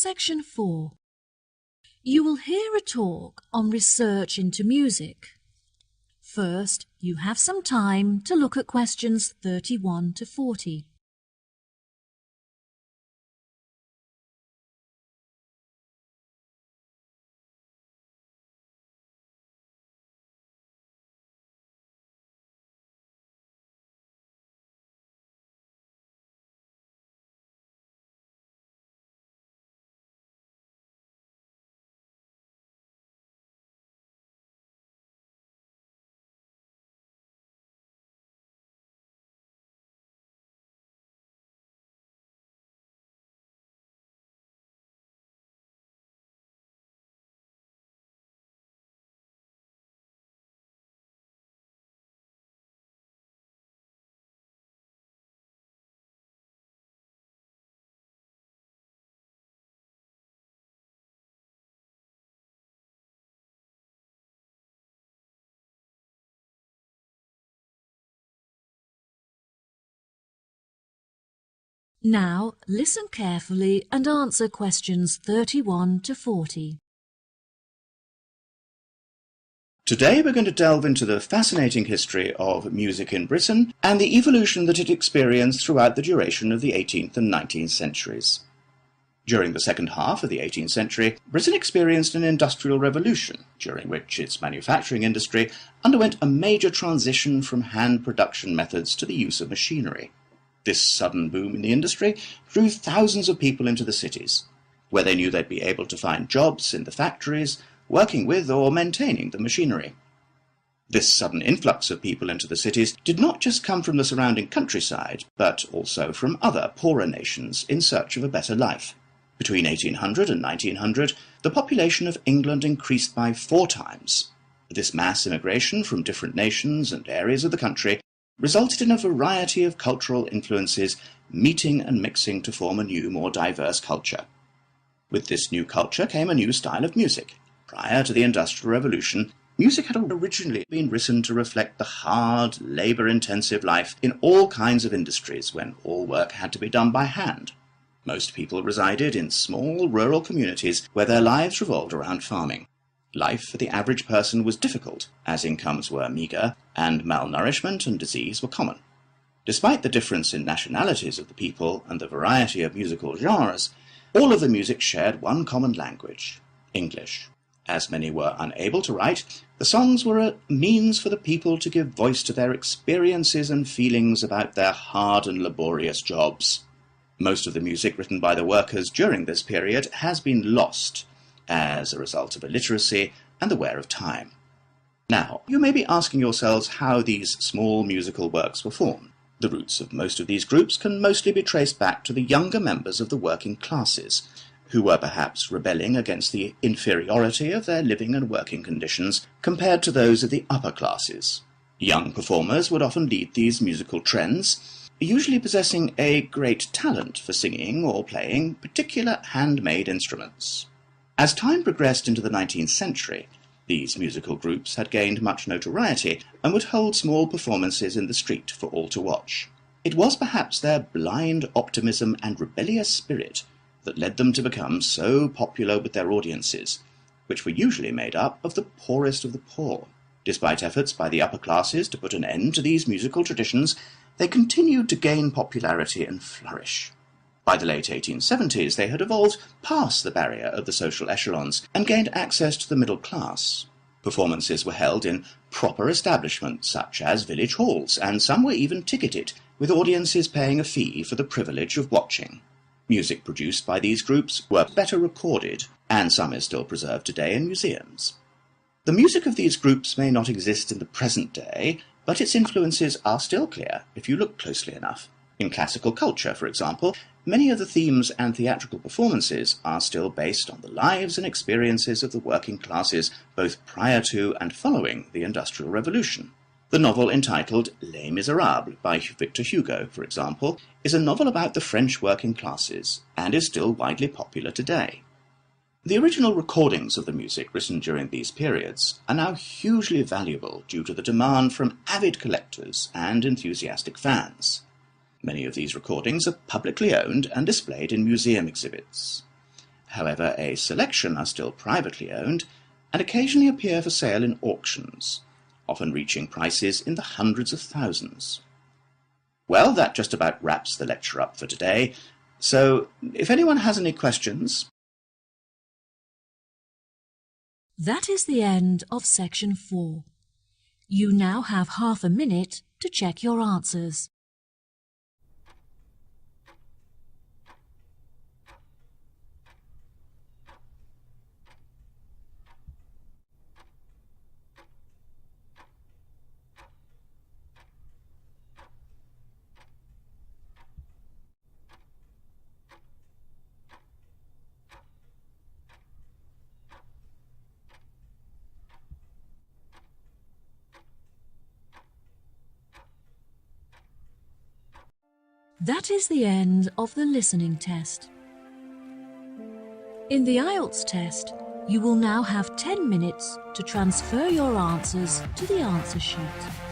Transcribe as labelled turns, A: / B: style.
A: Section 4. You will hear a talk on research into music. First, you have some time to look at questions 31 to 40. Now, listen carefully and answer questions 31 to 40.
B: Today we're going to delve into the fascinating history of music in Britain and the evolution that it experienced throughout the duration of the 18th and 19th centuries. During the second half of the 18th century, Britain experienced an industrial revolution, during which its manufacturing industry underwent a major transition from hand production methods to the use of machinery. This sudden boom in the industry drew thousands of people into the cities, where they knew they'd be able to find jobs in the factories, working with or maintaining the machinery. This sudden influx of people into the cities did not just come from the surrounding countryside, but also from other poorer nations in search of a better life. Between 1800 and 1900, the population of England increased by 4 times. This mass immigration from different nations and areas of the country resulted in a variety of cultural influences meeting and mixing to form a new, more diverse culture. With this new culture came a new style of music. Prior to the Industrial Revolution, music had originally been written to reflect the hard, labour-intensive life in all kinds of industries when all work had to be done by hand. Most people resided in small rural communities where their lives revolved around farming. Life for the average person was difficult, as incomes were meagre, and malnourishment and disease were common. Despite the difference in nationalities of the people and the variety of musical genres, all of the music shared one common language, English. As many were unable to write, the songs were a means for the people to give voice to their experiences and feelings about their hard and laborious jobs. Most of the music written by the workers during this period has been lost as a result of illiteracy and the wear of time. Now, you may be asking yourselves how these small musical works were formed. The roots of most of these groups can mostly be traced back to the younger members of the working classes, who were perhaps rebelling against the inferiority of their living and working conditions compared to those of the upper classes. Young performers would often lead these musical trends, usually possessing a great talent for singing or playing particular handmade instruments. As time progressed into the 19th century, these musical groups had gained much notoriety and would hold small performances in the street for all to watch. It was perhaps their blind optimism and rebellious spirit that led them to become so popular with their audiences, which were usually made up of the poorest of the poor. Despite efforts by the upper classes to put an end to these musical traditions, they continued to gain popularity and flourish. By the late 1870s, they had evolved past the barrier of the social echelons and gained access to the middle class. Performances were held in proper establishments such as village halls, and some were even ticketed, with audiences paying a fee for the privilege of watching. Music produced by these groups were better recorded, and some is still preserved today in museums. The music of these groups may not exist in the present day, but its influences are still clear if you look closely enough. In classical culture, for example, many of the themes and theatrical performances are still based on the lives and experiences of the working classes both prior to and following the Industrial Revolution. The novel entitled Les Miserables by Victor Hugo, for example, is a novel about the French working classes and is still widely popular today. The original recordings of the music written during these periods are now hugely valuable due to the demand from avid collectors and enthusiastic fans. Many of these recordings are publicly owned and displayed in museum exhibits. However, a selection are still privately owned and occasionally appear for sale in auctions, often reaching prices in the hundreds of thousands. Well, that just about wraps the lecture up for today, so if anyone has any questions...
A: That is the end of section 4. You now have half a minute to check your answers. That is the end of the listening test. In the Ielts test, you will now have 10 minutes to transfer your answers to the answer sheet.